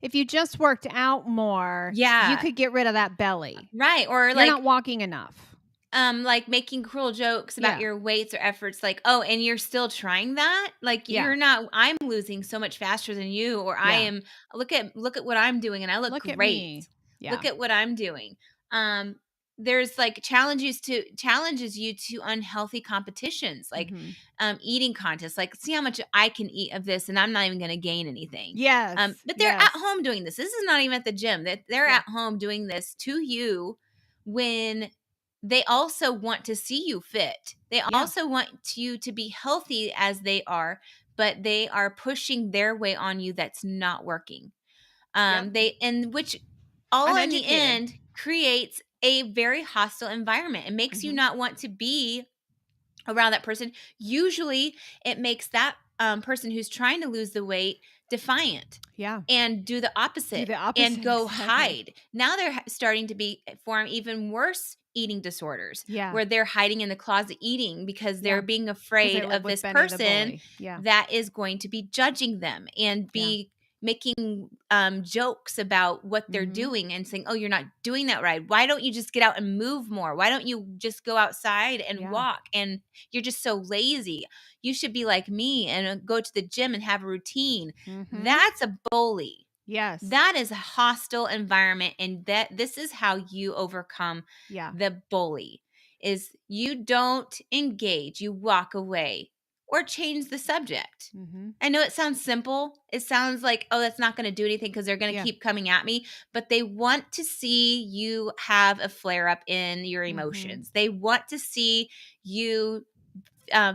if you just worked out more, you Yeah, could get rid of that belly. right, or You're not walking enough. like making cruel jokes about Yeah. your weights or efforts, like, "Oh, and you're still trying that? Like, Yeah. you're not I'm losing so much faster than you, or I Yeah. am look at what I'm doing and I look Look at great. me. Look Yeah. at what I'm doing." Um, there's like challenges you to unhealthy competitions, like Mhm. eating contests, like, "See how much I can eat of this and I'm not even gonna gain anything." Yes. But they're at Yes. home doing this. This is not even at the gym. That they're Yeah. at home doing this to you when they also want to see you fit. They Yeah. also want you to be healthy as they are, but they are pushing their way on you that's not working. Yep. They and which all in the Uneducated. end creates a very hostile environment. It makes you Mhm. not want to be around that person. Usually, it makes that person who's trying to lose the weight defiant Yeah. and do the Do opposite the and opposite go exactly. hide. Now they're starting to form even worse eating disorders Yeah. where they're hiding in the closet eating because they're Yeah. being Because they afraid live of with this Benny the person bully. Yeah. that is going to be judging them and Yeah. be making jokes about what they're Mhm. doing and saying, "Oh, you're not doing that right. Why don't you just get out and move more? Why don't you just go outside and Yeah. walk? And you're just so lazy. You should be like me and go to the gym and have a routine." Mhm. That's a bully. Yes. That is a hostile environment, and that this is how you overcome Yeah. the bully. Is you don't engage, you walk away or change the subject. Mhm. I know it sounds simple. It sounds like, "Oh, that's not going to do anything because they're going to Yeah. keep coming at me," but they want to see you have a flare up in your Mhm. emotions. They want to see you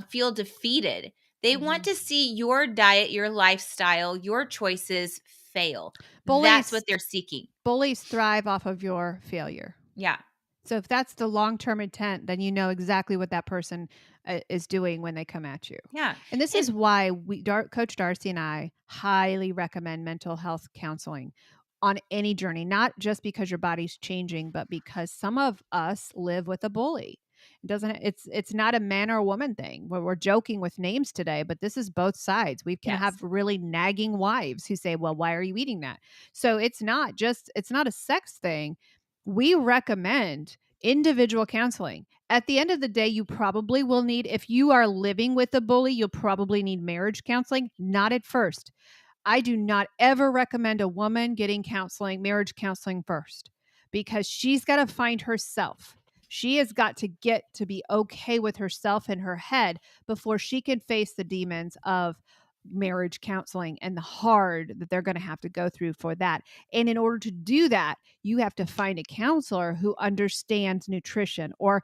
feel defeated. They want Mhm. to see your diet, your lifestyle, your choices fail. That's Bullies what they're seeking. bullies thrive off of your failure. Yeah. So if that's the long-term intent, then you know exactly what that person is doing when they come at you. Yeah. And this is And why Coach Darcy and I highly recommend mental health counseling. on any journey, not just because your body's changing, but because some of us live with a bully. It's not a man or a woman thing. We're joking with names today, but this is both sides. We can have Yes. really nagging wives who say, well, why are you eating that? So it's not a sex thing. We recommend individual counseling. At the end of the day, you probably will need, if you are living with a bully, you'll probably need marriage counseling, not at first. I do not ever recommend a woman getting counseling, marriage counseling first, because she's got to find herself. She has got to get to be okay with herself in her head before she can face the demons of marriage counseling and the hard that they're going to have to go through for that. And in order to do that, you have to find a counselor who understands nutrition or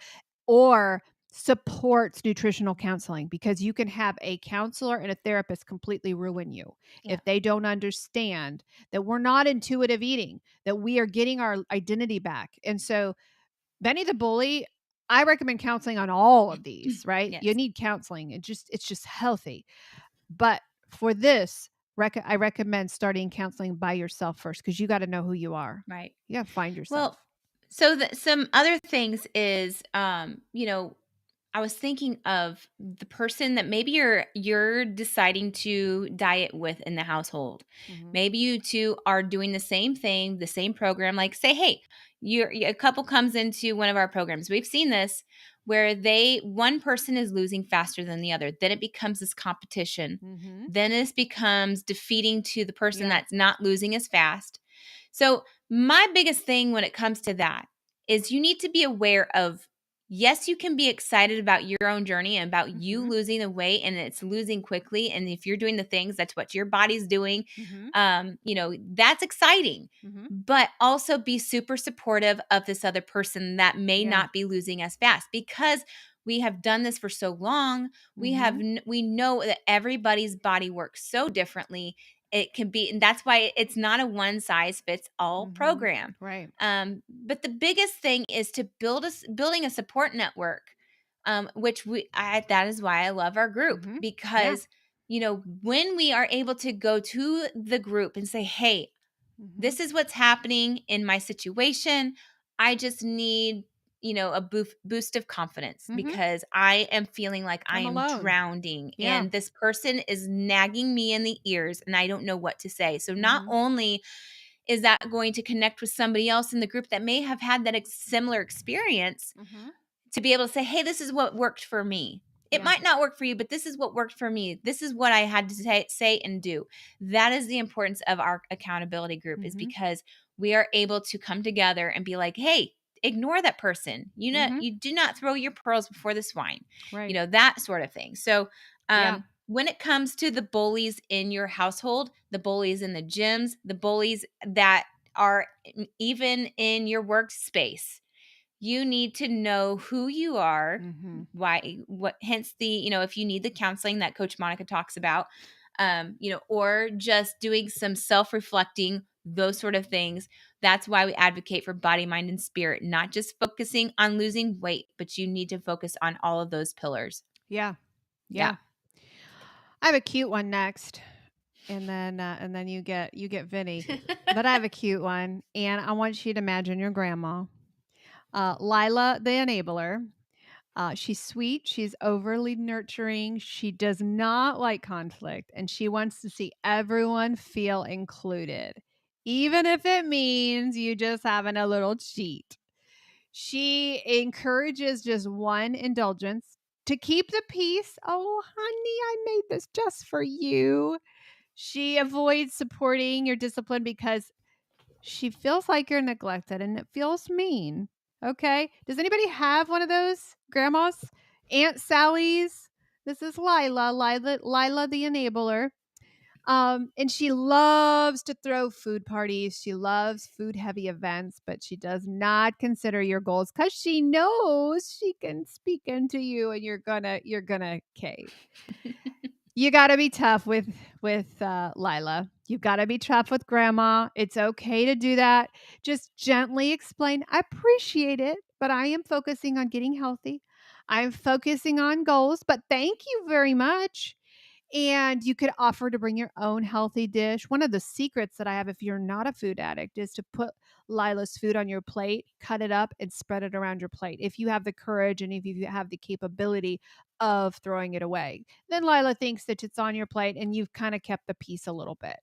supports nutritional counseling, because you can have a counselor and a therapist completely ruin you if they don't understand that we're not intuitive eating, that we are getting our identity back. And so Benny the Bully, I recommend counseling on all of these, right? You Yes. need counseling. It's just healthy. But for this, I recommend starting counseling by yourself first, because you got to know who you are. Right. You got to find yourself. Well, so some other things is, I was thinking of the person that maybe you're deciding to diet with in the household. Mhm. Maybe you two are doing the same thing, the same program. Like say, hey, a couple comes into one of our programs. We've seen this where one person is losing faster than the other. Then it becomes this competition. Mhm. Then this becomes defeating to the person Yeah. that's not losing as fast. So my biggest thing when it comes to that is you need to be aware of, yes, you can be excited about your own journey and about you Mhm. losing the weight, and it's losing quickly. And if you're doing the things, that's what your body's doing. Mhm. That's exciting. Mhm. But also be super supportive of this other person that may Yeah. not be losing as fast, because we have done this for so long. Mhm. We know that everybody's body works so differently. It can be, and that's why it's not a one size fits all Mhm. program. Right. But the biggest thing is to building a support network, that is why I love our group, Mhm. Yeah. because when we are able to go to the group and say, hey, Mhm. this is what's happening in my situation. I just need, a boost of confidence, Mhm. because I am feeling like I I'm am alone. drowning Yeah. and this person is nagging me in the ears and I don't know what to say. So not Mhm. only is that going to connect with somebody else in the group that may have had that similar experience, Mhm. to be able to say, hey, this is what worked for me. It Yeah. might not work for you, but this is what worked for me. This is what I had to say and do. That is the importance of our accountability group, is Mhm. because we are able to come together and be like, hey, ignore that person. Mhm. You do not throw your pearls before the swine, Right. that sort of thing. So, Yeah. when it comes to the bullies in your household, the bullies in the gyms, the bullies that are even in your workspace, you need to know who you are, Mhm. hence the, if you need the counseling that Coach Monica talks about, or just doing some self-reflecting, those sort of things. That's why we advocate for body, mind, and spirit, not just focusing on losing weight, but you need to focus on all of those pillars. Yeah. Yeah. Yeah. I have a cute one next, and then you get Vinny. But I have a cute one, and I want you to imagine your grandma, Lila the enabler. She's sweet. She's overly nurturing. She does not like conflict, and she wants to see everyone feel included, even if it means you just having a little cheat. She encourages just one indulgence to keep the peace. Oh, honey, I made this just for you. She avoids supporting your discipline because she feels like you're neglected and it feels mean. Okay. Does anybody have one of those grandmas? Aunt Sally's? This is Lila the enabler. And she loves to throw food parties. She loves food heavy events, but she does not consider your goals because she knows she can speak into you and you're gonna cave. You got to be tough with Lila. You've got to be tough with grandma. It's okay to do that. Just gently explain, I appreciate it, but I am focusing on getting healthy. I'm focusing on goals, but thank you very much. And you could offer to bring your own healthy dish. One of the secrets that I have, if you're not a food addict, is to put Lila's food on your plate, cut it up, and spread it around your plate. If you have the courage and if you have the capability of throwing it away, then Lila thinks that it's on your plate and you've kind of kept the peace a little bit.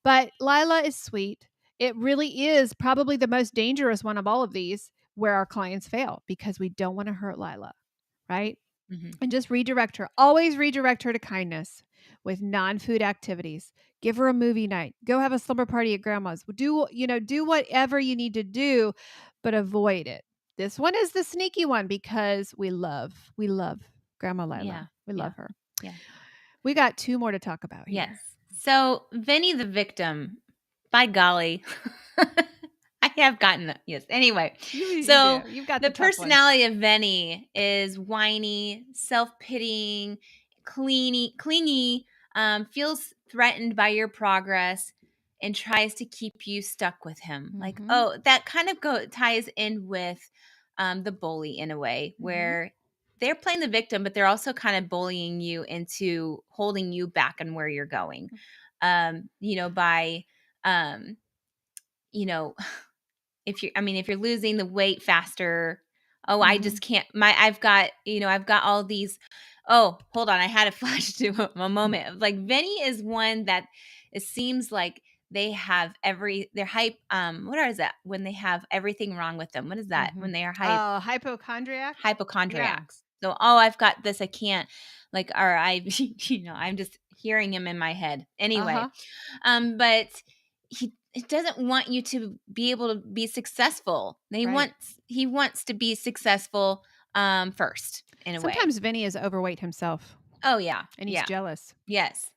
But Lila is sweet. It really is probably the most dangerous one of all of these where our clients fail because we don't want to hurt Lila, right? And just redirect her. Always redirect her to kindness with non-food activities. Give her a movie night. Go have a slumber party at grandma's. Do whatever you need to do, but avoid it. This one is the sneaky one because we love Grandma Lila. Yeah. We love her. Yeah. We got 2 more to talk about here. Yes. So Vinny the victim, by golly, I have gotten that. Yes. Anyway, You've got the the tough ones. personality of Vinny is whiny, self-pitying, clingy, feels threatened by your progress, and tries to keep you stuck with him. Like, that kind of ties in with the bully in a way, where they're playing the victim, but they're also kind of bullying you into holding you back on where you're going. By if you're losing the weight faster, I just can't, I've got all these, hold on, I had a flash to a moment of like, Vinny is one that it seems like they're hype, what is that when they have everything wrong with them? What is that when they are hypochondriac? hypochondriacs? Yeah. So, I've got this, I can't, like, or I'm just hearing him in my head. Anyway, but he doesn't want you to be able to be successful. He wants to be successful first in a way. Sometimes Vinny is overweight himself. Oh yeah. And he's jealous. Yes.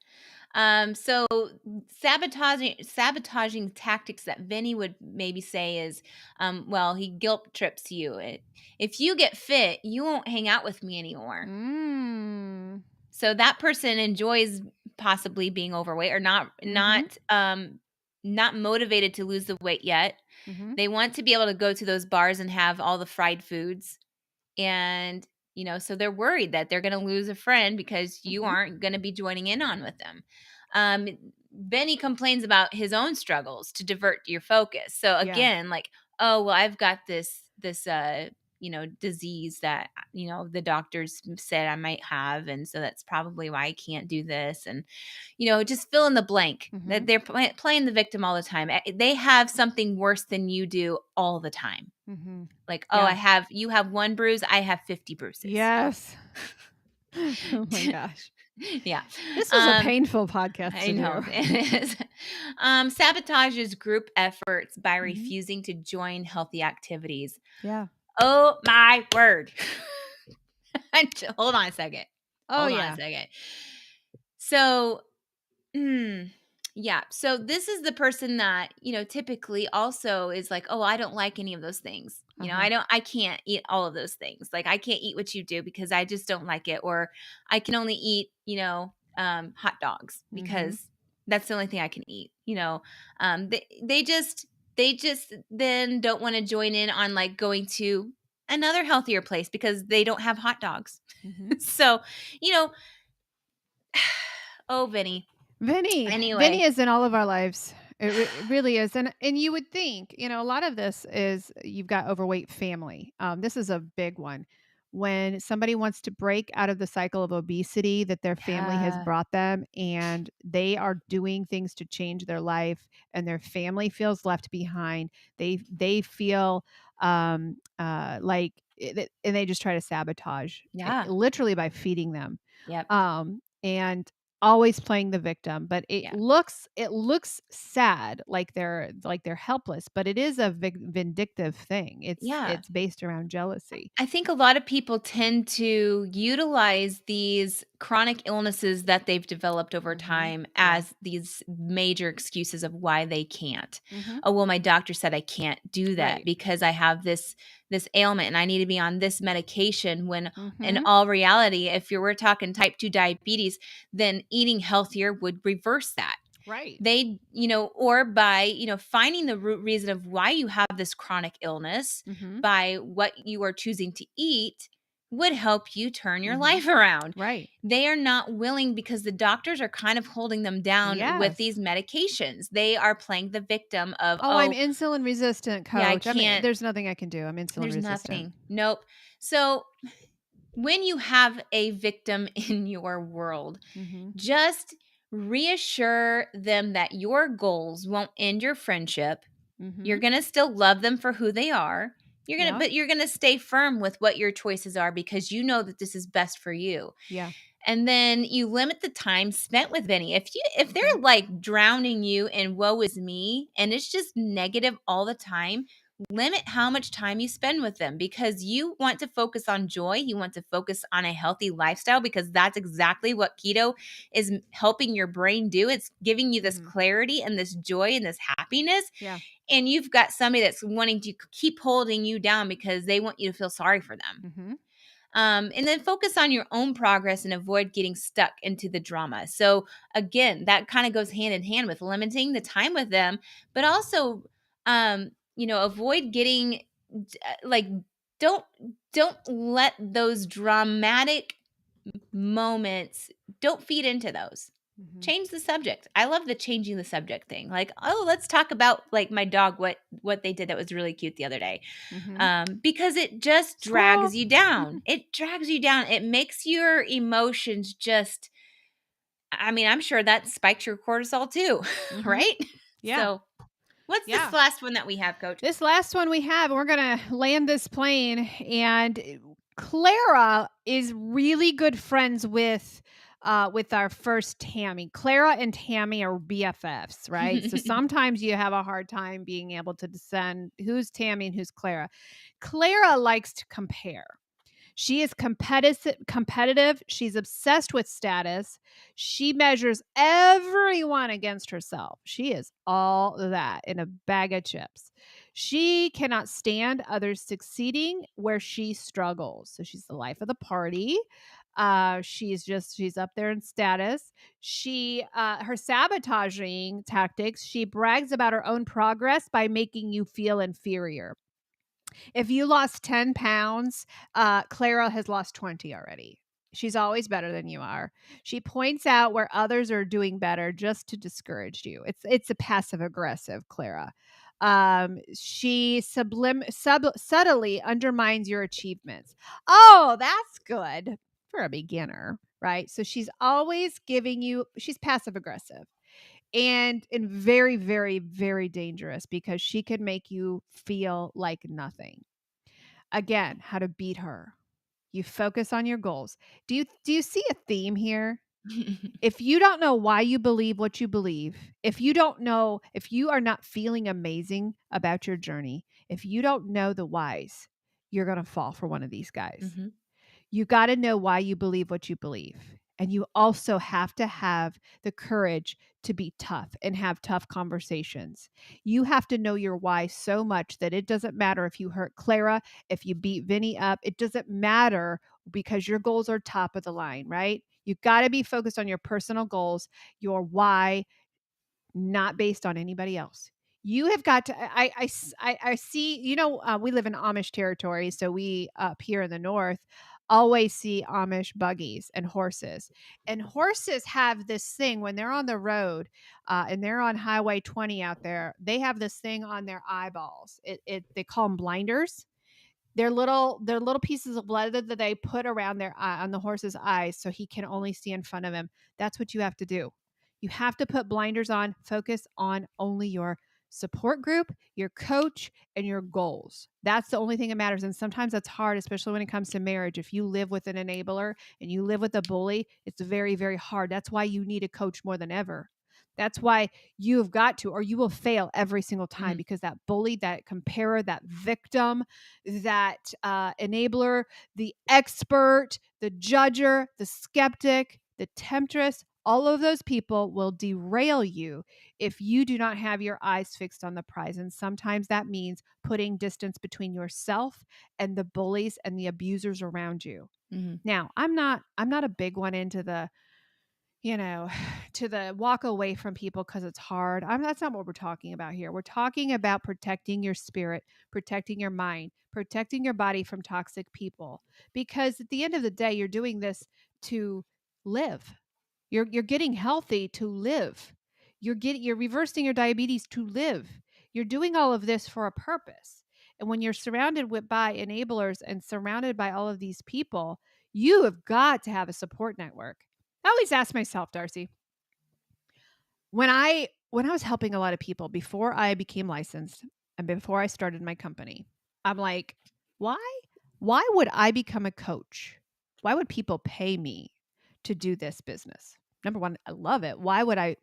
So sabotaging tactics that Vinny would maybe say is, he guilt trips you. If you get fit, you won't hang out with me anymore. So that person enjoys possibly being overweight or not motivated to lose the weight yet. They want to be able to go to those bars and have all the fried foods. And, so they're worried that they're going to lose a friend because you aren't going to be joining in on with them. Benny complains about his own struggles to divert your focus. So again, like, I've got this disease that, the doctors said I might have. And so that's probably why I can't do this. And, just fill in the blank that they're playing the victim all the time. They have something worse than you do all the time. Like, you have 1 bruise, I have 50 bruises. Yes. Oh my gosh. Yeah. This was a painful podcast to I know. do. It is. Sabotages group efforts by refusing to join healthy activities. Yeah. Oh my word. Hold on a second. Hold on a second. So, yeah. So this is the person that, typically also is like, I don't like any of those things. I can't eat all of those things. Like, I can't eat what you do because I just don't like it. Or I can only eat, hot dogs because that's the only thing I can eat. They just then don't want to join in on like going to another healthier place because they don't have hot dogs. So, Vinny. Anyway. Vinny is in all of our lives. It really is. And you would think, a lot of this is you've got overweight family. This is a big one. When somebody wants to break out of the cycle of obesity that their family has brought them and they are doing things to change their life and their family feels left behind, they feel like and they just try to sabotage literally by feeding them. And always playing the victim, but it looks sad, like they're helpless, but it is a vindictive thing. It's based around jealousy. I think a lot of people tend to utilize these chronic illnesses that they've developed over time as these major excuses of why they can't. My doctor said I can't do that because I have this ailment and I need to be on this medication, when in all reality, if we're talking type 2 diabetes, then eating healthier would reverse that. Right. They, or by, finding the root reason of why you have this chronic illness by what you are choosing to eat would help you turn your life around. Right. They are not willing because the doctors are kind of holding them down with these Yes. medications. They are playing the victim of, Oh, I'm insulin resistant, yeah, I coach. can't, There's nothing I can do. I'm insulin there's resistant. nothing. Nope. So when you have a victim in your world, Mm-hmm. just reassure them that your goals won't end your friendship. Mm-hmm. You're going to still love them for who they are. Yeah. But you're going to stay firm with what your choices are because you know that this is best for you. Yeah. And then you limit the time spent with Vinny. If they're Mm-hmm. like drowning you in woe is me and it's just negative all the time, limit how much time you spend with them because you want to focus on joy. You want to focus on a healthy lifestyle because that's exactly what keto is helping your brain do. It's giving you this Mm-hmm. clarity and this joy and this happiness. Yeah. And you've got somebody that's wanting to keep holding you down because they want you to feel sorry for them. Mm-hmm. And then focus on your own progress and avoid getting stuck into the drama. So again, that kind of goes hand in hand with limiting the time with them, but also, avoid getting like don't don't let those dramatic moments, don't feed into those. Mm-hmm. Change the subject. I love the changing the subject thing. Like, oh, let's talk about like my dog, what they did that was really cute the other day. Mm-hmm. Because it just Squirrel. drags you down. It drags you down. It makes your emotions just, I mean, I'm sure that spikes your cortisol too, Mm-hmm. right? Yeah. So, what's this Yeah. last one that we have, coach? This last one we have, we're going to land this plane. And Clara is really good friends with our first Tammy. Clara and Tammy are BFFs, right? So sometimes you have a hard time being able to discern who's Tammy and who's Clara. Clara likes to compare. She is competitive. She's obsessed with status. She measures everyone against herself. She is all that in a bag of chips. She cannot stand others succeeding where she struggles. So she's the life of the party. She's up there in status. Her sabotaging tactics, she brags about her own progress by making you feel inferior. If you lost 10 pounds, Clara has lost 20 already. She's always better than you are. She points out where others are doing better just to discourage you. It's a passive aggressive Clara. She subtly undermines your achievements. Oh, that's good for a beginner, right? So she's always giving you. She's passive aggressive and very, very, very dangerous because she could make you feel like nothing. Again, how to beat her. You focus on your goals. Do you see a theme here? If you don't know why you believe what you believe, if you are not feeling amazing about your journey, if you don't know the whys, you're going to fall for one of these guys. Mhm. You got to know why you believe what you believe. And you also have to have the courage to be tough and have tough conversations. You have to know your why so much that it doesn't matter if you hurt Clara, if you beat Vinny up, it doesn't matter because your goals are top of the line, right? You got to be focused on your personal goals, your why, not based on anybody else. You have got to. I see. We live in Amish territory, so we up here in the north always see Amish buggies and horses. And horses have this thing when they're on the road, and they're on Highway 20 out there. They have this thing on their eyeballs. They call them blinders. They're little pieces of leather that they put around their eye on the horse's eyes so he can only see in front of him. That's what you have to do. You have to put blinders on, focus on only your support group, your coach, and your goals. That's the only thing that matters. And sometimes that's hard, especially when it comes to marriage. If you live with an enabler and you live with a bully, it's very, very hard. That's why you need a coach more than ever. That's why you have got to, or you will fail every single time Mhm. because that bully, that comparer, that victim, that enabler, the expert, the judger, the skeptic, the temptress, all of those people will derail you if you do not have your eyes fixed on the prize. And sometimes that means putting distance between yourself and the bullies and the abusers around you. Mhm. Now, I'm not a big one into the to the walk away from people because it's hard. That's not what we're talking about here. We're talking about protecting your spirit, protecting your mind, protecting your body from toxic people, because at the end of the day, you're doing this to live. You're getting healthy to live. You're reversing your diabetes to live. You're doing all of this for a purpose. And when you're surrounded by enablers and surrounded by all of these people, you have got to have a support network. I always ask myself, Darcy, when I was helping a lot of people before I became licensed and before I started my company, I'm like, why would I become a coach? Why would people pay me to do this business? Number one, I love it. Why would I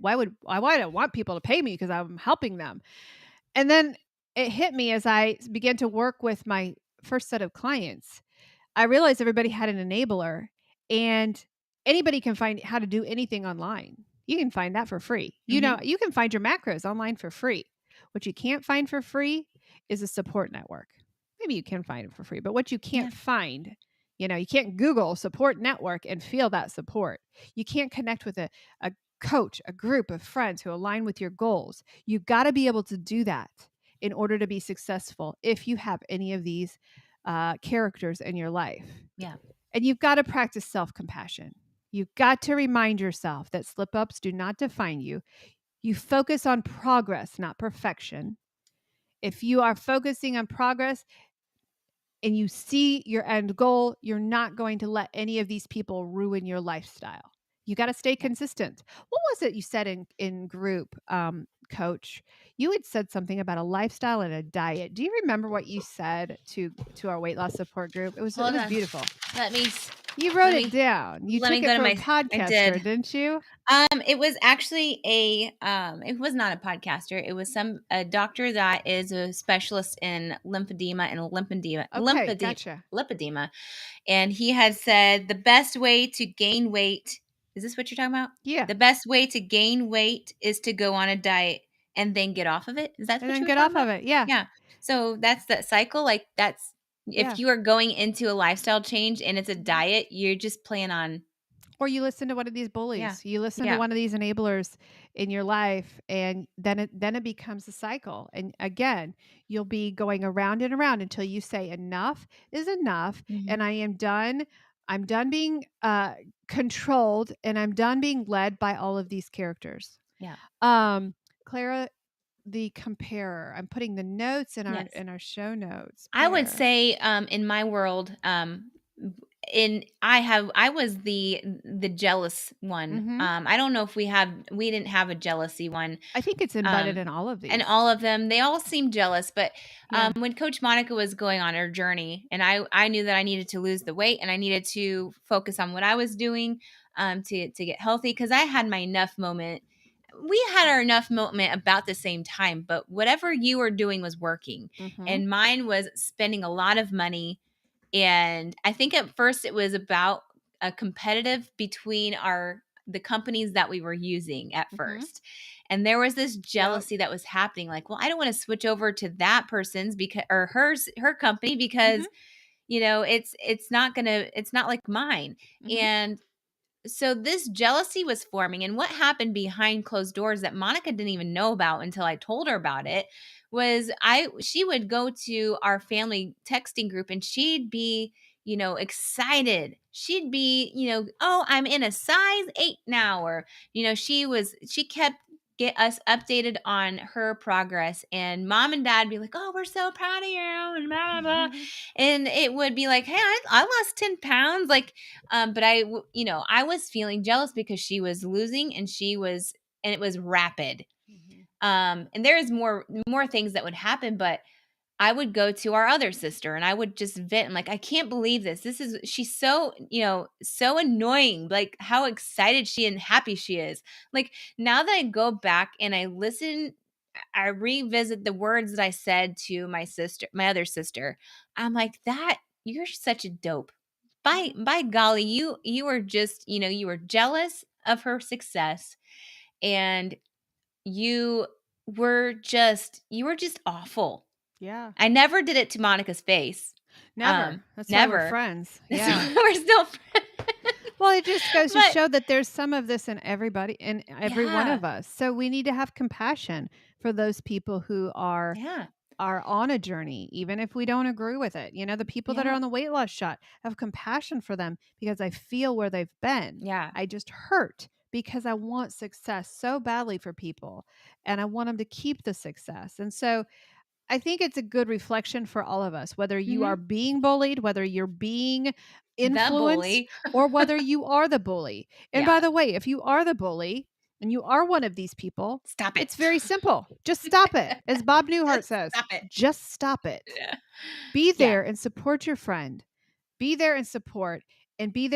want people to pay me? Because I'm helping them. And then it hit me as I began to work with my first set of clients. I realized everybody had an enabler, and anybody can find how to do anything online. You can find that for free. You know, you can find your macros online for free. What you can't find for free is a support network. Maybe you can find it for free, but what you can't find, you can't Google support network and feel that support. You can't connect with a coach, a group of friends who align with your goals. You've got to be able to do that in order to be successful if you have any of these characters in your life. Yeah. And you've got to practice self-compassion. You've got to remind yourself that slip-ups do not define you. You focus on progress, not perfection. If you are focusing on progress and you see your end goal, you're not going to let any of these people ruin your lifestyle. You got to stay consistent. What was it you said in group, coach? You had said something about a lifestyle and a diet. Do you remember what you said to our weight loss support group? It was beautiful. You wrote it down. You took it from a podcaster, didn't you? It was actually it was not a podcaster. It was a doctor that is a specialist in lymphedema and lipedema. And he had said the best way to gain weight, is this what you're talking about? Yeah. The best way to gain weight is to go on a diet and then get off of it. Is that what you were get talking off about? of it? Yeah. Yeah. So that's that cycle. Like if you are going into a lifestyle change and it's a diet, you're just playing on. Or you listen to one of these bullies. Yeah. You listen to one of these enablers in your life, and then it becomes a cycle. And again, you'll be going around and around until you say enough is enough, and I am done. I'm done being controlled, and I'm done being led by all of these characters. Yeah. Clara, the comparer. I'm putting the notes in our show notes. I would say in my world I was the jealous one. I don't know if we didn't have a jealousy one. I think it's embedded in all of these. And all of them, they all seem jealous, but when Coach Monica was going on her journey, and I knew that I needed to lose the weight and I needed to focus on what I was doing to get healthy, because I had my enough moment. We had our enough moment about the same time, but whatever you were doing was working. And mine was spending a lot of money. And I think at first it was about a competitive between the companies that we were using at first. And there was this jealousy that was happening. Like, well, I don't want to switch over to that person's or her company because, it's not like mine. And so this jealousy was forming, and what happened behind closed doors that Monica didn't even know about until I told her about it was she would go to our family texting group and she'd be, excited. She'd be, oh, I'm in a size 8 now, or, she kept get us updated on her progress, and mom and dad be like, oh, we're so proud of you, and blah, blah, blah. And it would be like, hey, I lost 10 pounds. Like, but I was feeling jealous because she was losing and it was rapid. And there is more things that would happen, but I would go to our other sister and I would just vent. I'm like, I can't believe this. She's so, so annoying. Like how excited she and happy she is. Like now that I go back and I revisit the words that I said to my other sister, I'm like, you're such a dope. By golly, you were just, you were jealous of her success, and you were just awful. Yeah. I never did it to Monica's face. Never. That's never. why we're friends. Yeah. We're still friends. Well, it just goes to show that there's some of this in everybody, in every one of us. So we need to have compassion for those people who are are on a journey, even if we don't agree with it. You know, the people that are Yeah. on the weight loss shot, I have compassion for them because I feel where they've been. Yeah. I just hurt because I want success so badly for people and I want them to keep the success. And so I think it's a good reflection for all of us, whether you are Mhm. being bullied, whether you're being The influenced, bully. or whether you are the bully. And by Yeah. the way, if you are the bully and you are one of these people, Stop it. it's very simple. Just stop it. As Bob Newhart Just says, stop it. just stop it. Yeah. Be Yeah. there and support your friend. Be there and support and be there